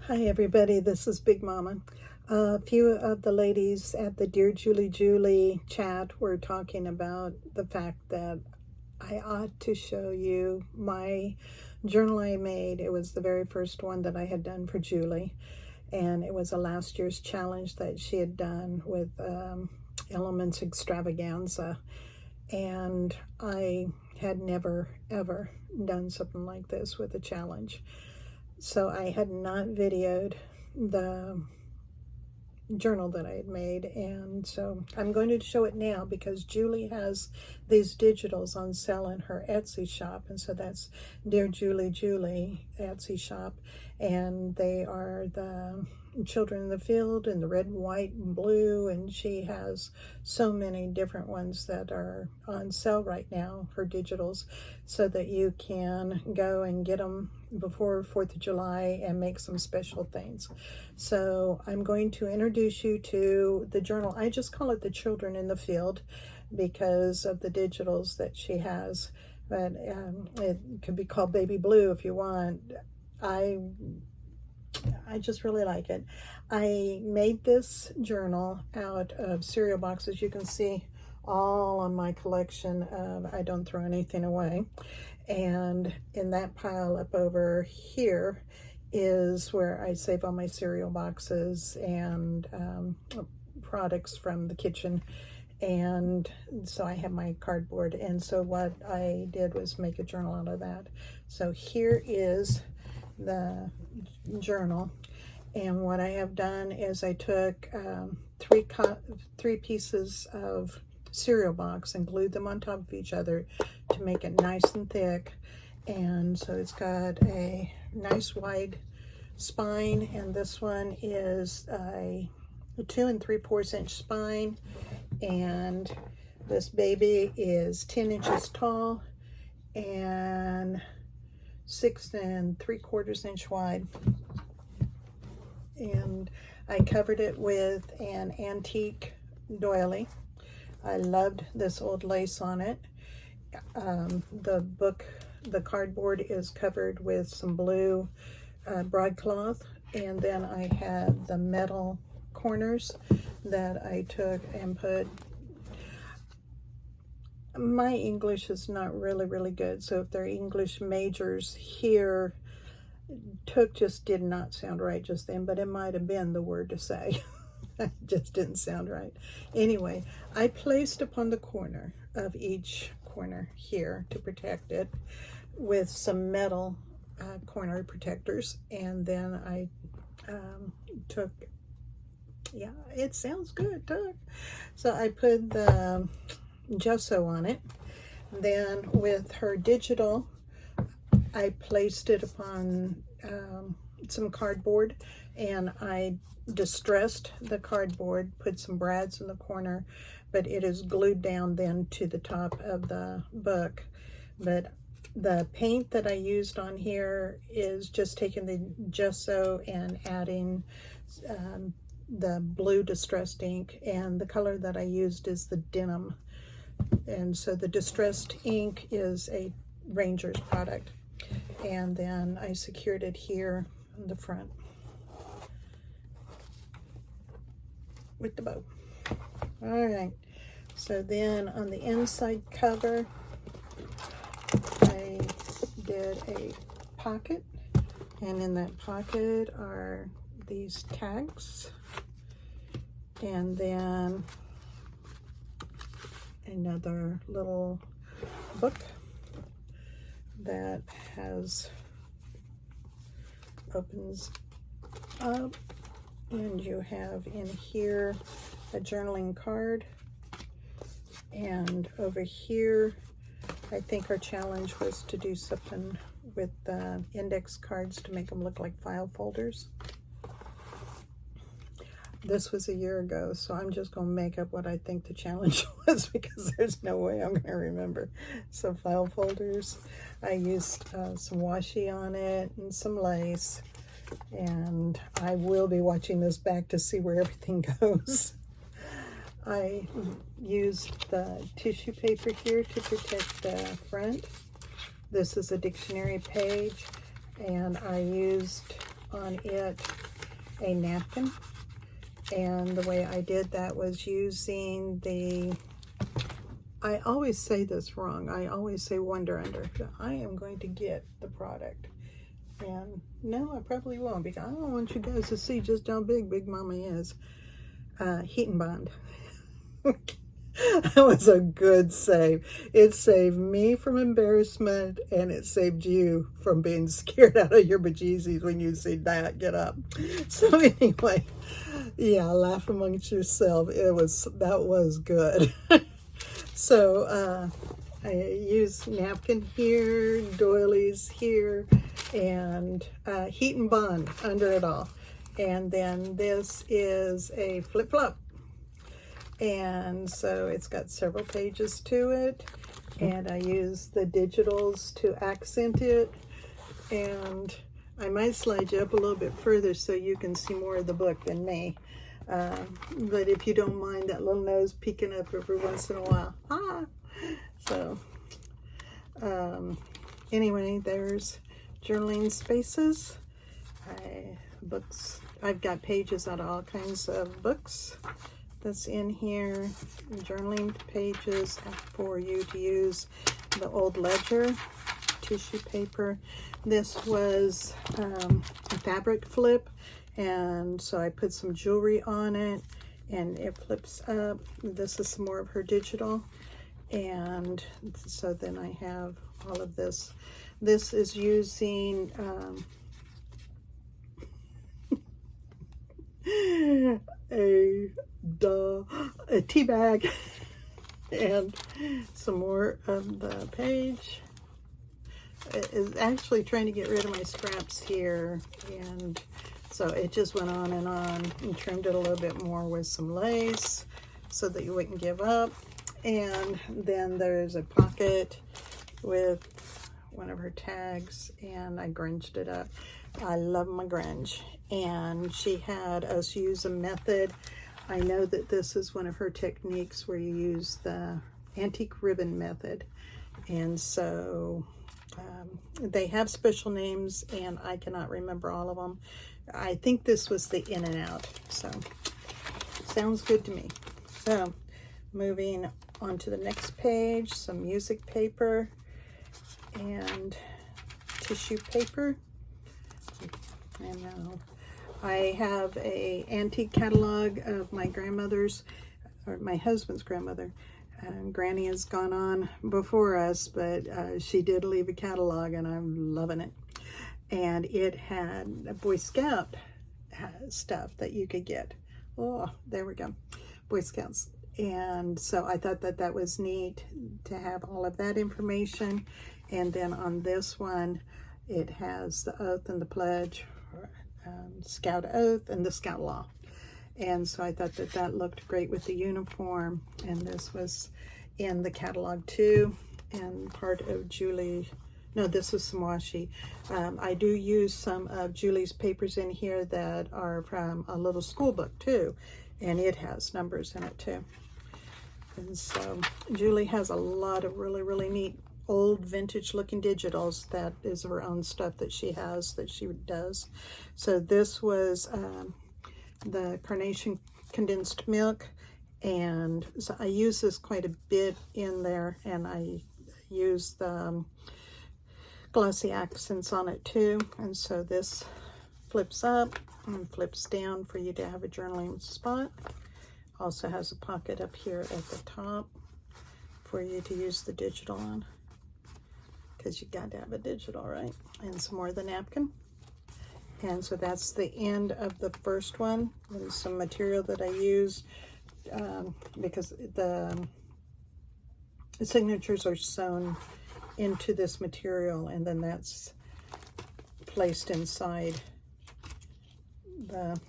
Hi everybody, this is Big Mama. A few of the ladies at the Dear Julie Julie chat were talking about the fact that I ought to show you my journal I made. It was the very first one that I had done for Julie, and it was a last year's challenge that she had done with Elements Extravaganza, and I had never ever done something like this with a challenge. So I had not videoed the journal that I had made, and so I'm going to show it now because Julie has these digitals on sale in her Etsy shop, and so that's Dear Julie Julie Etsy shop, and they are the Children in the Field in the red, white, and blue, and she has so many different ones that are on sale right now, her digitals, so that you can go and get them before 4th of July and make some special things. So I'm going to introduce you to the journal. I just call it the Children in the Field because of the digitals that she has, but it could be called Baby Blue if you want. I just really like it. I made this journal out of cereal boxes. You can see all on my collection of I don't throw anything away. And in that pile up over here is where I save all my cereal boxes and products from the kitchen. And so I have my cardboard. And so what I did was make a journal out of that. So here is the journal, and what I have done is I took three pieces of cereal box and glued them on top of each other to make it nice and thick, and so it's got a nice wide spine, and this one is a 2 3/4 inch spine, and this baby is 10 inches tall and 6 3/4 inch wide, and I covered it with an antique doily. I loved this old lace on it. The cardboard is covered with some blue broadcloth, and then I had the metal corners that I took and put. My English is not really good, so if they're English majors here, took just did not sound right just then, but it might have been the word to say. It just didn't sound right. Anyway, I placed upon the corner of each corner here to protect it with some metal corner protectors, and then I took, yeah, it sounds good, took. So I put the gesso on it. Then with her digital, I placed it upon some cardboard, and I distressed the cardboard, put some brads in the corner, but it is glued down then to the top of the book. But the paint that I used on here is just taking the gesso and adding the blue distressed ink, and the color that I used is the denim. And so the distressed ink is a Ranger's product. And then I secured it here on the front with the bow. All right, so then on the inside cover, I did a pocket, and in that pocket are these tags, and then another little book that opens up, and you have in here a journaling card, and over here I think our challenge was to do something with the index cards to make them look like file folders. This was a year ago, so I'm just going to make up what I think the challenge was because there's no way I'm going to remember. So file folders, I used some washi on it and some lace, and I will be watching this back to see where everything goes. I used the tissue paper here to protect the front. This is a dictionary page, and I used on it a napkin. And the way I did that was using the, I always say this wrong. I always say Wonder Under. I am going to get the product. And no, I probably won't, because I don't want you guys to see just how big Big Mama is. Heat and Bond. That was a good save. It saved me from embarrassment, and it saved you from being scared out of your bejesus when you see that get up. So anyway, yeah, laugh amongst yourself. That was good. So I use napkin here, doilies here, and Heat and Bond under it all. And then this is a flip-flop. And so it's got several pages to it, and I use the digitals to accent it. And I might slide you up a little bit further so you can see more of the book than me. But if you don't mind that little nose peeking up every once in a while. So anyway, there's journaling spaces. Books. I've got pages out of all kinds of books that's in here. Journaling pages for you to use the old ledger tissue paper. This was a fabric flip, and so I put some jewelry on it and it flips up. This is some more of her digital, and so then I have all of this. This is using a tea bag and some more of the page. It is actually trying to get rid of my scraps here, and so it just went on and trimmed it a little bit more with some lace so that you wouldn't give up. And then there's a pocket with one of her tags, and I grunged it up. I love my grunge. And she had us use a method. I know that this is one of her techniques where you use the antique ribbon method. And so they have special names, and I cannot remember all of them. I think this was the in and out. So sounds good to me. So moving on to the next page, some music paper and tissue paper. And now I have a antique catalog of my grandmother's, or my husband's grandmother. Granny has gone on before us, but she did leave a catalog, and I'm loving it. And it had a Boy Scout stuff that you could get. Oh, there we go. Boy Scouts. And so I thought that that was neat to have all of that information. And then on this one, it has the oath and the pledge, Scout oath, and the Scout law. And so I thought that that looked great with the uniform. And this was in the catalog too, and part of Julie. No, this is some washi. I do use some of Julie's papers in here that are from a little school book too, and it has numbers in it too. And so Julie has a lot of really, really neat old vintage looking digitals that is her own stuff that she has, that she does. So this was the Carnation Condensed Milk, and so I use this quite a bit in there, and I use the glossy accents on it too. And so this flips up and flips down for you to have a journaling spot. Also has a pocket up here at the top for you to use the digital on, because you got to have a digital, right? And some more of the napkin. And so that's the end of the first one. And some material that I use because the signatures are sewn into this material, and then that's placed inside the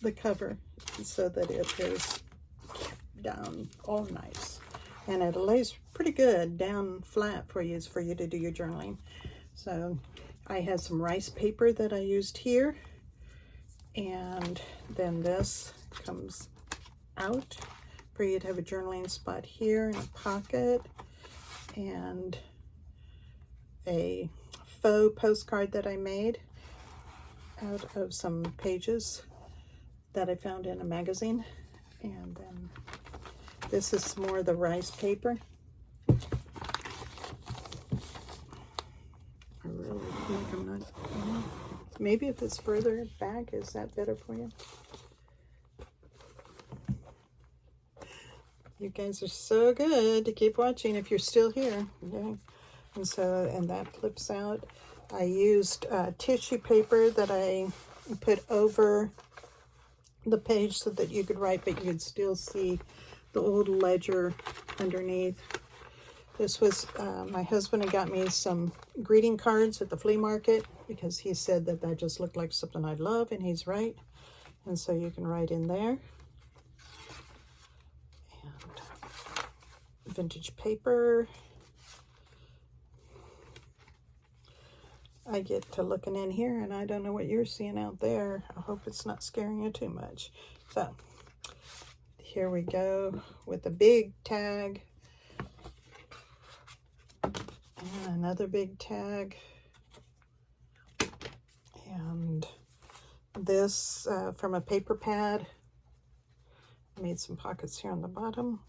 the cover so that it is kept down all nice. And it lays pretty good down flat for you to do your journaling. So I had some rice paper that I used here, and then this comes out for you to have a journaling spot here, and a pocket, and a faux postcard that I made out of some pages that I found in a magazine. And then this is more of the rice paper. I really think I'm not, maybe if it's further back, is that better for you? You guys are so good to keep watching if you're still here. Okay. And that flips out. I used tissue paper that I put over the page so that you could write, but you could still see the old ledger underneath. This was, my husband had got me some greeting cards at the flea market because he said that that just looked like something I'd love, and he's right. And so you can write in there. And vintage paper. I get to looking in here, and I don't know what you're seeing out there. I hope it's not scaring you too much. So here we go with a big tag. And another big tag. And this from a paper pad. Made some pockets here on the bottom.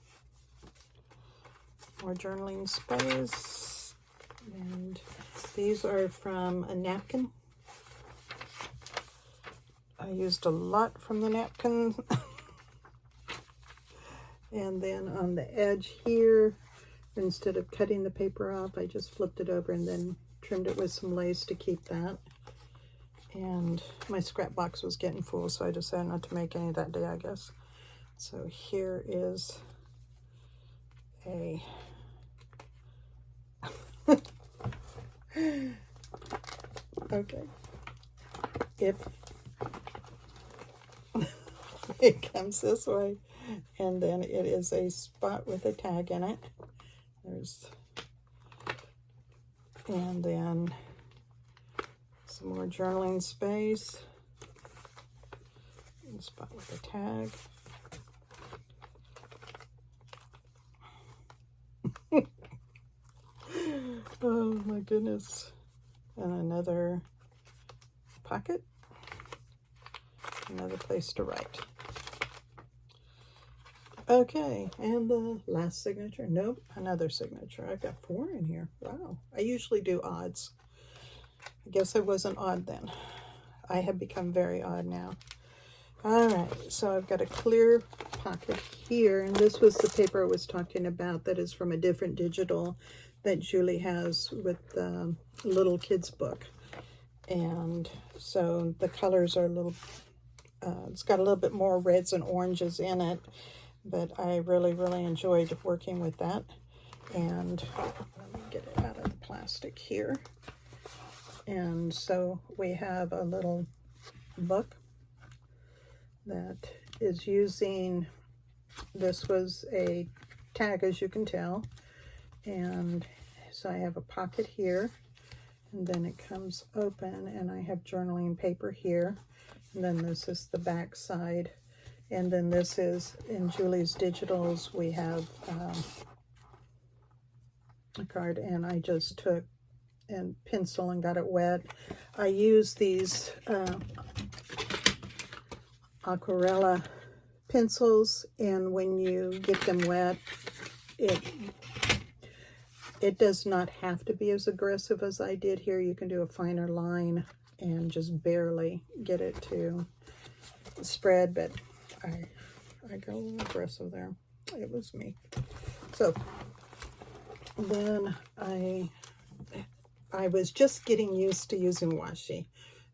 More journaling space. And these are from a napkin. I used a lot from the napkin. And then on the edge here, instead of cutting the paper off, I just flipped it over and then trimmed it with some lace to keep that. And my scrap box was getting full, so I decided not to make any that day, I guess. So here is a okay. If it comes this way, and then it is a spot with a tag in it. And then some more journaling space. And a spot with a tag. Oh my goodness. And another pocket. Another place to write. Okay, and the last signature. Nope, another signature. I've got 4 in here. Wow. I usually do odds. I guess I wasn't odd then. I have become very odd now. All right, so I've got a clear pocket here, and this was the paper I was talking about that is from a different digital that Julie has with the little kids book. And so the colors are a little, it's got a little bit more reds and oranges in it, but I really, really enjoyed working with that. And let me get it out of the plastic here. And so we have a little book that is using, this was a tag, as you can tell. And so I have a pocket here, and then it comes open, and I have journaling paper here. And then this is the back side. And then this is, in Julie's Digitals, we have a card, and I just took and pencil and got it wet. I use these Aquarella pencils, and when you get them wet, it does not have to be as aggressive as I did here. You can do a finer line and just barely get it to spread, but I got a little aggressive there. It was me. So then I was just getting used to using washi.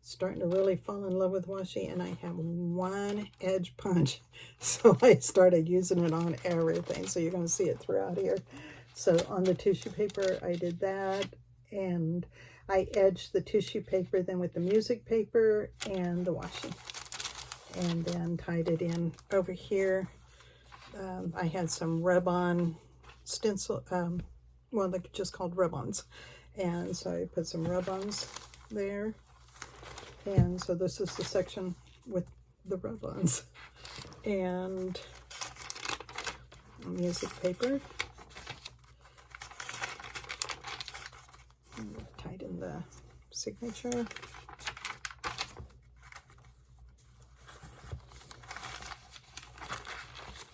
Starting to really fall in love with washi, and I have one edge punch. So I started using it on everything. So you're going to see it throughout here. So on the tissue paper, I did that, and I edged the tissue paper then with the music paper and the washi, and then tied it in over here. I had some rub-on stencil, well, they're just called rub-ons, and so I put some rub-ons there. And so this is the section with the rub-ons and music paper. Tighten the signature.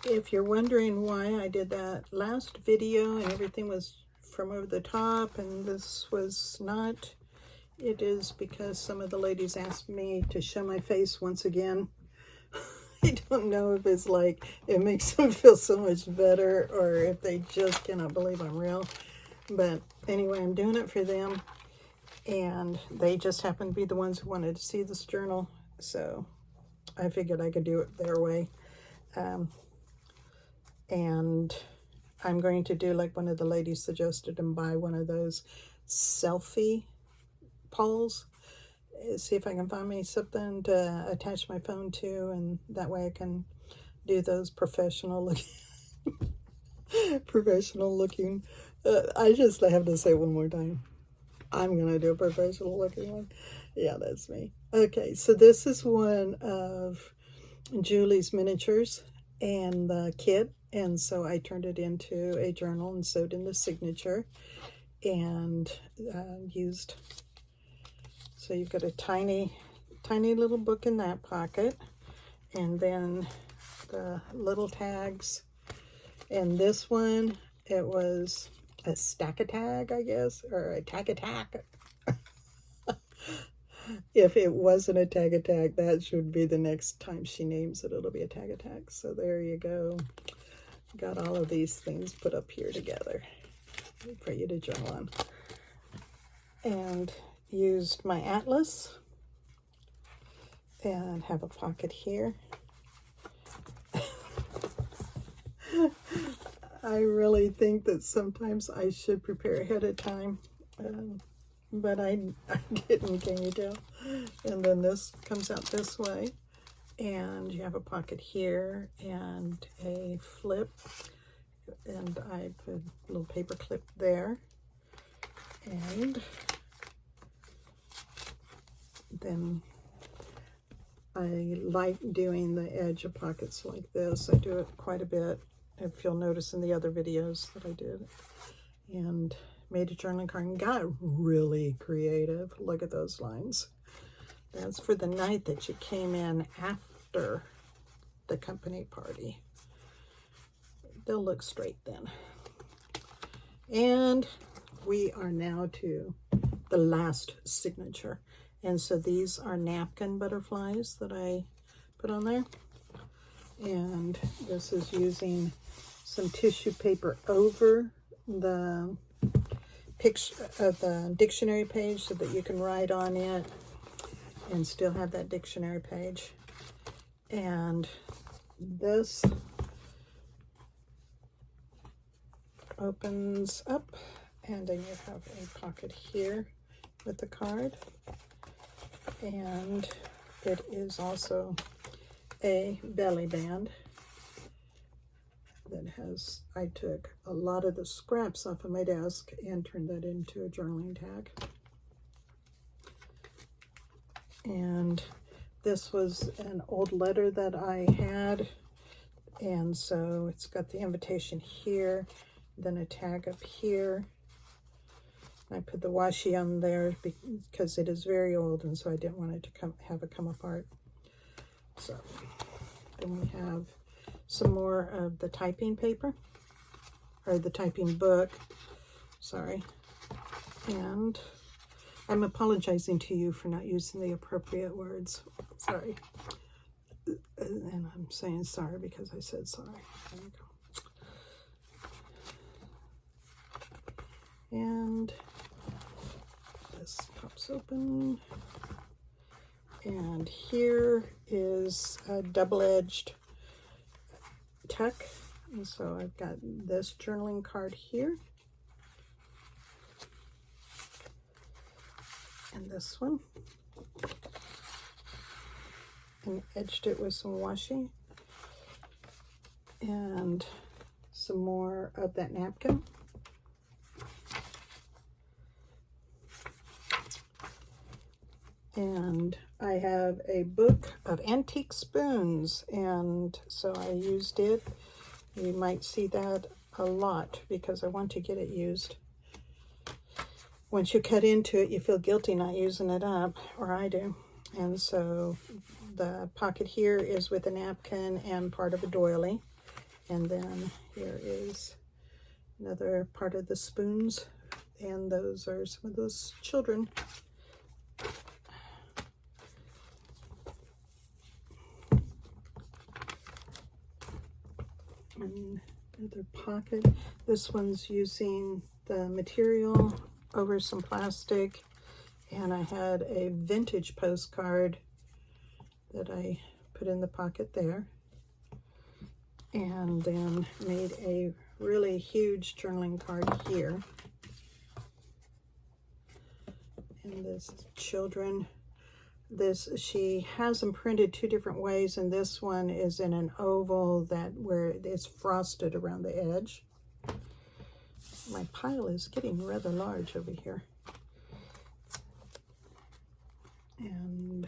If you're wondering why I did that last video and everything was from over the top and this was not, it is because some of the ladies asked me to show my face once again. I don't know if it's like it makes them feel so much better or if they just cannot believe I'm real. But anyway, I'm doing it for them. And they just happen to be the ones who wanted to see this journal. So I figured I could do it their way. And I'm going to do like one of the ladies suggested and buy one of those selfie poles. See if I can find me something to attach my phone to, and that way I can do those professional looking professional looking. I just have to say it one more time. I'm going to do a professional looking one. Yeah, that's me. Okay, so this is one of Julie's miniatures and the kit. And so I turned it into a journal and sewed in the signature and used. So you've got a tiny, tiny little book in that pocket. And then the little tags. And this one, it was a stack-a-tag, I guess, or a tag-a-tack. If it wasn't a tag-a-tag, that should be the next time she names it. It'll be a tag-a-tag. So there you go. Got all of these things put up here together for you to journal on. And used my atlas and have a pocket here. I really think that sometimes I should prepare ahead of time, but I didn't, can you tell? And then this comes out this way, and you have a pocket here and a flip, and I put a little paper clip there, and then I like doing the edge of pockets like this. I do it quite a bit, if you'll notice in the other videos that I did. And made a journaling card and got really creative. Look at those lines. That's for the night that you came in after the company party. They'll look straight then. And we are now to the last signature. And so these are napkin butterflies that I put on there. And this is using some tissue paper over the picture of the dictionary page so that you can write on it and still have that dictionary page. And this opens up, and then you have a pocket here with the card. And it is also a belly band that has, I took a lot of the scraps off of my desk and turned that into a journaling tag. And this was an old letter that I had, and so it's got the invitation here, then a tag up here. I put the washi on there because it is very old, and so I didn't want it to have it come apart. So then we have some more of the typing paper, or the typing book, sorry. And I'm apologizing to you for not using the appropriate words, sorry. And I'm saying sorry because I said sorry. There you go. And this pops open. And here is a double-edged tuck. And so I've got this journaling card here. And this one. And edged it with some washi. And some more of that napkin. And I have a book of antique spoons, and so I used it. You might see that a lot because I want to get it used. once you cut into it, you feel guilty not using it up, or I do. And so the pocket here is with a napkin and part of a doily. And then here is another part of the spoons. And those are some of those children. And another pocket. This one's using the material over some plastic. And I had a vintage postcard that I put in the pocket there. And then made a really huge journaling card here. And this children, she has them printed two different ways, and this one is in an oval where it's frosted around the edge. My pile is getting rather large over here. And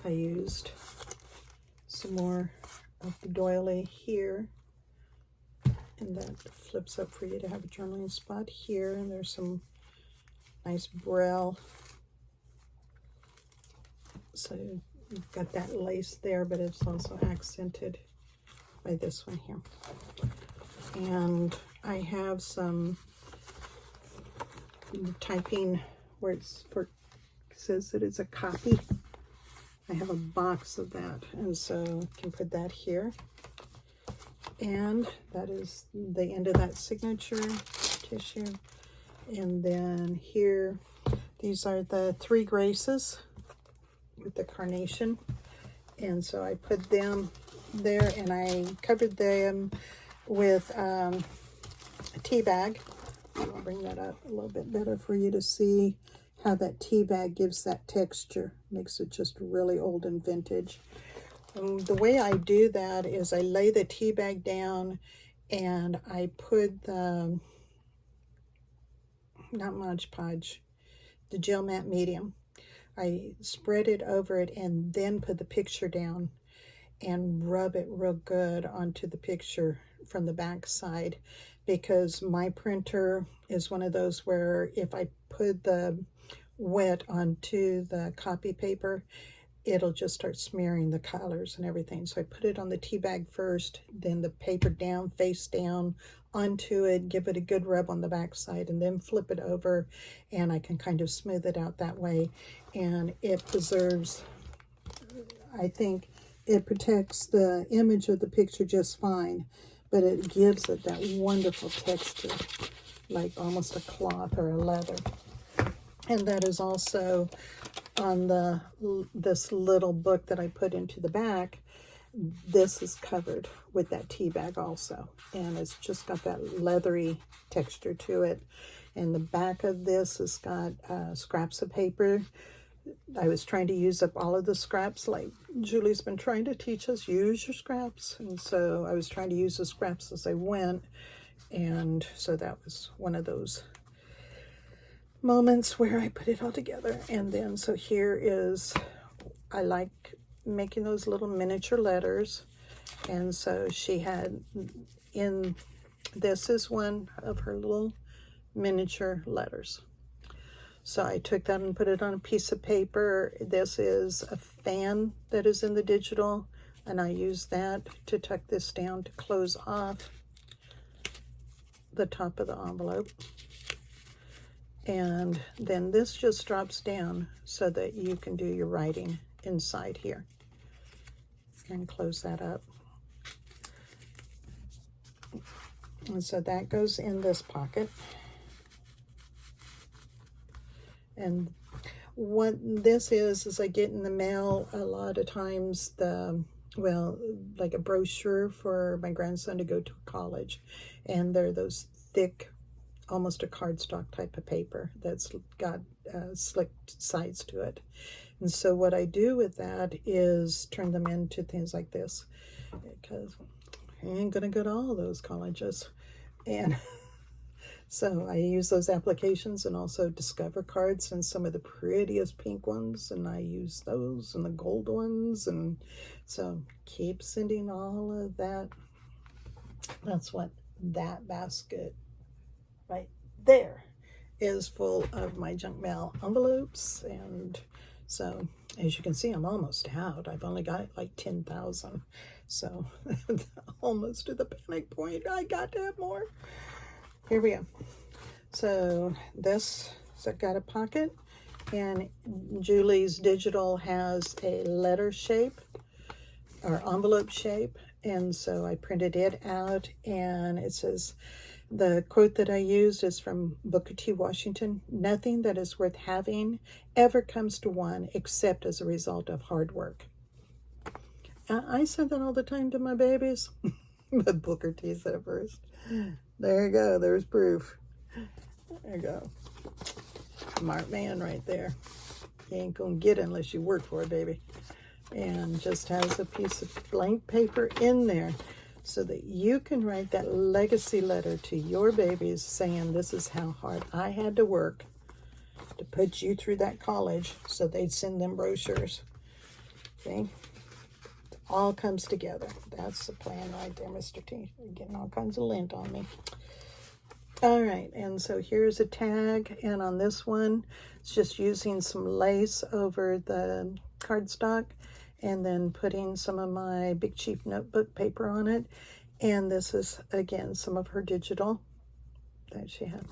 I used some more of the doily here, and that flips up for you to have a journaling spot here. And there's some nice braille, so you've got that lace there, but it's also accented by this one here. And I have some typing where it says that it's a copy. I have a box of that, and so I can put that here. And that is the end of that signature tissue. And then here, these are the 3 Graces with the carnation. And so I put them there, and I covered them with a tea bag. I'll bring that up a little bit better for you to see how that tea bag gives that texture. Makes it just really old and vintage. The way I do that is I lay the tea bag down, and I put the, not Mod Podge, the Gel Matte Medium. I spread it over it and then put the picture down and rub it real good onto the picture from the back side, because my printer is one of those where if I put the wet onto the copy paper, it'll just start smearing the colors and everything. So I put it on the tea bag first, then the paper down, face down onto it, give it a good rub on the back side, and then flip it over, and I can kind of smooth it out that way. And it preserves, I think it protects the image of the picture just fine, but it gives it that wonderful texture, like almost a cloth or a leather. And that is also on this little book that I put into the back. This is covered with that tea bag also, and it's just got that leathery texture to it. And the back of this has got scraps of paper. I was trying to use up all of the scraps, like Julie's been trying to teach us, use your scraps. And so I was trying to use the scraps as I went, and so that was one of those moments where I put it all together. And then so here is, I like making those little miniature letters, and so she had in, this is one of her little miniature letters. So I took that and put it on a piece of paper. This is a fan that is in the digital, and I use that to tuck this down to close off the top of the envelope. And then this just drops down so that you can do your writing inside here. And close that up. And so that goes in this pocket. And what this is I get in the mail a lot of times like a brochure for my grandson to go to college. And they're those thick, almost a cardstock type of paper that's got slick sides to it. And so what I do with that is turn them into things like this, because I ain't gonna go to all those colleges. And so I use those applications, and also Discover cards, and some of the prettiest pink ones, and I use those, and the gold ones. And so keep sending all of that. That's what that basket right there is full of my junk mail envelopes. And so, as you can see, I'm almost out. I've only got like 10,000. So, almost to the panic point. I got to have more. Here we go. So, this, so I've got a pocket. And Julie's Digital has a letter shape or envelope shape. And so I printed it out, and it says, the quote that I used is from Booker T. Washington: "Nothing that is worth having ever comes to one except as a result of hard work." I said that all the time to my babies, but Booker T said it first. There you go. There's proof. There you go. Smart man right there. You ain't gonna get it unless you work for it, baby. And just has a piece of blank paper in there so that you can write that legacy letter to your babies saying, this is how hard I had to work to put you through that college, so they'd send them brochures. See? It all comes together. That's the plan right there, Mr. T. You're getting all kinds of lint on me. All right, and so here's a tag, and on this one, it's just using some lace over the cardstock and then putting some of my Big Chief notebook paper on it. And this is, again, some of her digital that she had.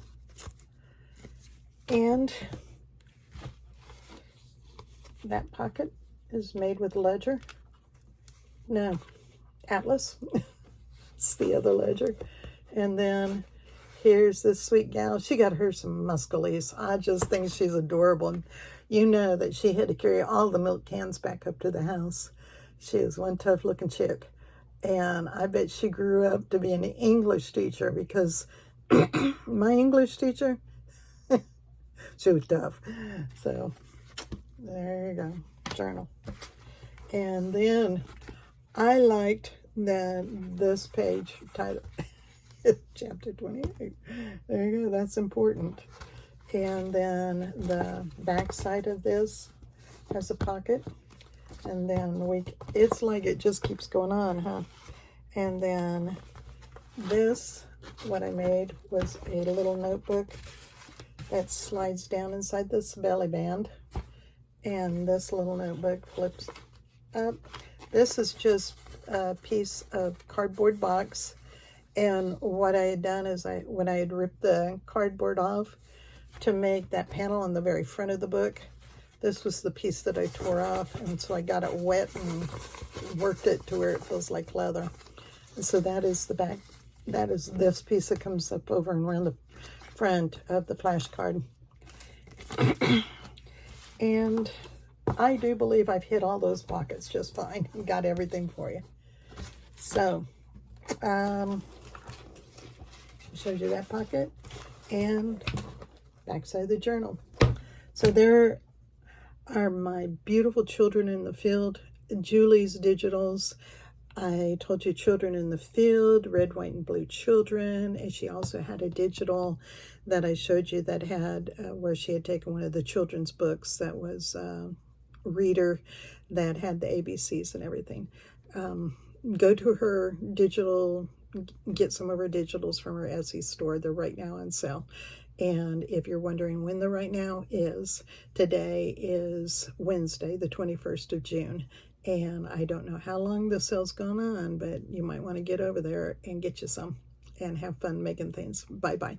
And that pocket is made with Ledger. No, Atlas. It's the other Ledger. And then here's this sweet gal. She got her some Muscalese. I just think she's adorable. And you know that she had to carry all the milk cans back up to the house. She is one tough looking chick. And I bet she grew up to be an English teacher, because my English teacher, she was tough. So there you go, journal. And then I liked that this page title, chapter 28. There you go, that's important. And then the back side of this has a pocket. And then it's like it just keeps going on, huh? And then this, what I made was a little notebook that slides down inside this belly band. And this little notebook flips up. This is just a piece of cardboard box. And what I had done is when I had ripped the cardboard off to make that panel on the very front of the book, this was the piece that I tore off, and so I got it wet and worked it to where it feels like leather. And so that is the back. That is this piece that comes up over and around the front of the flashcard. And I do believe I've hit all those pockets just fine and got everything for you. So, showed you that pocket and backside of the journal. So there are my beautiful children in the field, Julie's digitals. I told you Children in the Field, red, white, and blue children. And she also had a digital that I showed you that had where she had taken one of the children's books that was Reader, that had the ABCs and everything. Go to her digital, get some of her digitals from her Etsy store. They're right now on sale. And if you're wondering when the right now is, today is Wednesday, the 21st of June. And I don't know how long the sale's gone on, but you might want to get over there and get you some and have fun making things. Bye-bye.